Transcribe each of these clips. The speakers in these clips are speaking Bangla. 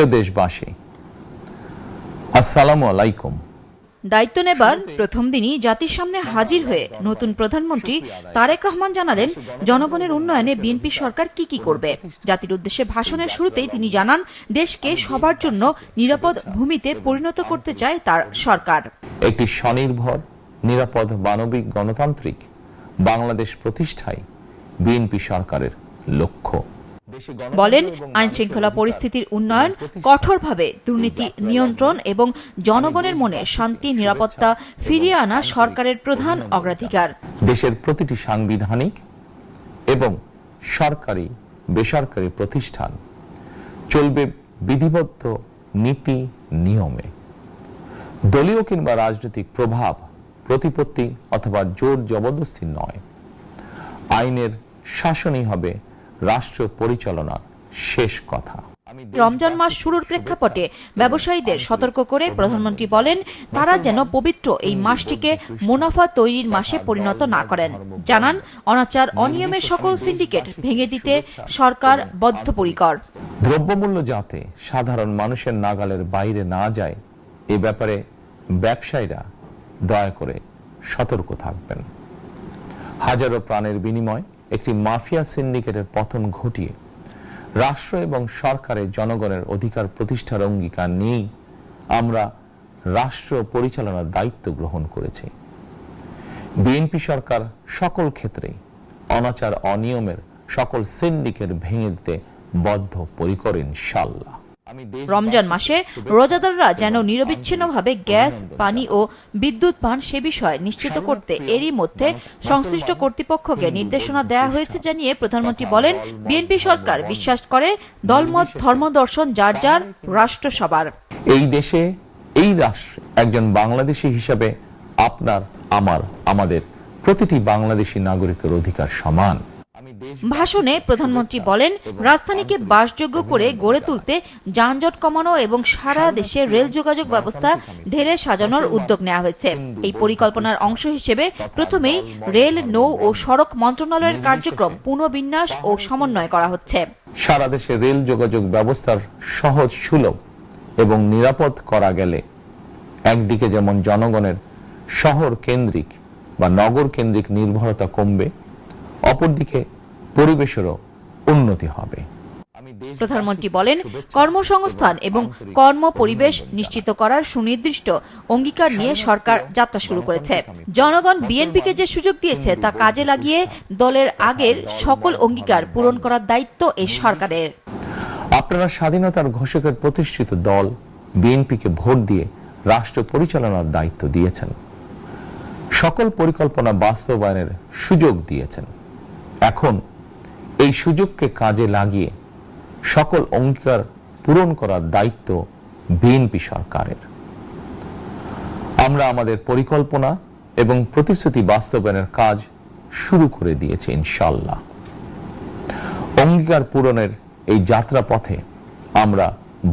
প্রিয় দেশবাসী, আসসালামু আলাইকুম। দায়িত্ব নেবার প্রথম দিনই জাতির সামনে হাজির হয়ে নতুন প্রধানমন্ত্রী তারেক রহমান জানালেন জনগণের উন্নয়নে বিএনপি সরকার কি করবে। জাতির উদ্দেশ্যে ভাষণের শুরুতেই তিনি জানান, দেশকে সবার জন্য নিরাপদ ভূমিতে পরিণত করতে চায় তার সরকার। একটি স্বনির্ভর, নিরাপদ, মানবিক, গণতান্ত্রিক বাংলাদেশ প্রতিষ্ঠাই বিএনপি সরকারের লক্ষ্য। বলেন, আইন শৃঙ্খলা পরিস্থিতির উন্নয়ন, কঠোরভাবে দুর্নীতি নিয়ন্ত্রণ এবং জনগণের মনে শান্তি নিরাপত্তা ফিরিয়ে আনা সরকারের প্রধান অগ্রাধিকার। দেশের প্রতিটি সাংবিধানিক এবং সরকারি বেসরকারি প্রতিষ্ঠান চলবে বিধিবদ্ধ নীতি নিয়মে। দলীয় কিংবা রাজনৈতিক প্রভাব, প্রতিপত্তি অথবা জোর জবরদস্তি নয়। আইনের শাসনই হবে রাষ্ট্র পরিচালনার শেষ কথা। রমজান মাস শুরুর প্রেক্ষাপটে ব্যবসায়ীদের সতর্ক করে প্রধানমন্ত্রী বলেন, তারা যেন পবিত্র এই মাসটিকে মুনাফা তৈরির মাসে পরিণত না করেন। জানান, অনাচার অনিয়মের সকল সিন্ডিকেট ভেঙে দিতে সরকার বদ্ধপরিকর। দ্রব্যমূল্য যাতে সাধারণ মানুষের নাগালের বাইরে না যায়, এ ব্যাপারে ব্যবসায়ীরা দয়া করে সতর্ক থাকবেন। হাজারো প্রাণের বিনিময় একটি মাফিয়া সিন্ডিকেটের পতন ঘটিয়ে রাষ্ট্র এবং সরকারের জনগণের অধিকার প্রতিষ্ঠার অঙ্গীকার নিয়েই আমরা রাষ্ট্র পরিচালনার দায়িত্ব গ্রহণ করেছি। বিএনপি সরকার সকল ক্ষেত্রেই অনাচার অনিয়মের সকল সিন্ডিকেট ভেঙে দিতে বদ্ধপরিকর ইনশাআল্লাহ। রমজান মাসে রোজাদাররা যেন নিরবিচ্ছিন্নভাবে গ্যাস, পানি ও বিদ্যুৎ পান সে বিষয়ে নিশ্চিত করতে এরই মধ্যে সংশ্লিষ্ট কর্তৃপক্ষকে নির্দেশনা দেওয়া হয়েছে জানিয়ে প্রধানমন্ত্রী বলেন, বিএনপি সরকার বিশ্বাস করে দলমত ধর্মদর্শন যার যার, রাষ্ট্র সবার। এই দেশে, এই রাষ্ট্রে একজন বাংলাদেশী হিসাবে আপনার, আমার, আমাদের প্রতিটি বাংলাদেশী নাগরিকের অধিকার সমান। ভাষণে প্রধানমন্ত্রী বলেন, রাজধানীকে বাসযোগ্য করে গড়ে তুলতে যানজট কমানো এবং সারা দেশে রেল যোগাযোগ ব্যবস্থা ঢেলে সাজানোর উদ্যোগ নেওয়া হয়েছে। এই পরিকল্পনার অংশ হিসেবে প্রথমেই রেল, নৌ ও সড়ক মন্ত্রণালয়ের কার্যক্রম পুনর্বিন্যাস ও সমন্বয় করা হচ্ছে। সারা দেশে রেল যোগাযোগ ব্যবস্থার সহজ, সুলভ এবং নিরাপদ করা গেলে একদিকে যেমন জনগণের শহর কেন্দ্রিক বা নগর কেন্দ্রিক নির্ভরতা কমবে, অপরদিকে পরিবেশেরও উন্নতি হবে। প্রধানমন্ত্রী বলেন, কর্মসংস্থান এবং কর্ম পরিবেশ নিশ্চিত করার সুনির্দিষ্ট অঙ্গীকার নিয়ে সরকার যাত্রা শুরু করেছে। জনগণ বিএনপিকে যে সুযোগ দিয়েছে তা কাজে লাগিয়ে দলের আগের সকল অঙ্গীকার পূরণ করার দায়িত্ব এই সরকারের। আপনারা স্বাধীনতার ঘোষকের প্রতিষ্ঠিত দল বিএনপিকে ভোট দিয়ে রাষ্ট্র পরিচালনার দায়িত্ব দিয়েছেন, সকল পরিকল্পনা বাস্তবায়নের সুযোগ দিয়েছেন। এখন এই সুযোগকে কাজে লাগিয়ে সকল অঙ্গীকার পূরণ করার দায়িত্ব বিএনপি সরকারের। আমরা আমাদের পরিকল্পনা এবং প্রতিশ্রুতি বাস্তবায়নের কাজ শুরু করে দিয়েছি ইনশাআল্লাহ। অঙ্গীকার পূরণের এই যাত্রা পথে আমরা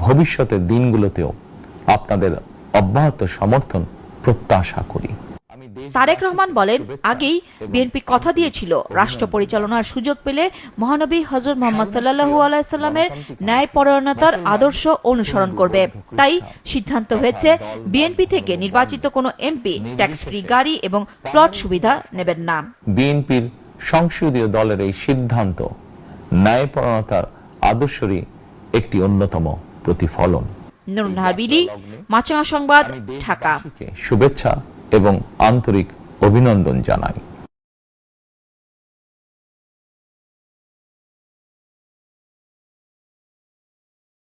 ভবিষ্যতের দিনগুলোতেও আপনাদের অব্যাহত সমর্থন প্রত্যাশা করি। তারেক রহমান বলেন, আগেই বিএনপি কথা দিয়েছিল রাষ্ট্র পরিচালনার সুযোগ পেলে মহানবী হযরত মুহাম্মদ সাল্লাল্লাহু আলাইহি সাল্লামের ন্যায়পরায়ণতার আদর্শ অনুসরণ করবে। তাই সিদ্ধান্ত হয়েছে, বিএনপি থেকে নির্বাচিত কোনো এমপি ট্যাক্স ফ্রি গাড়ি এবং প্লট সুবিধা নেবেন না। বিএনপির সংসদীয় দলের এই সিদ্ধান্ত ন্যায়পরায়ণতার আদর্শেরই একটি অন্যতম প্রতিফলন। নুরুন নাহার বিলি, মাছরাঙা সংবাদ, ঢাকা। শুভেচ্ছা এবং আন্তরিক অভিনন্দন জানাই।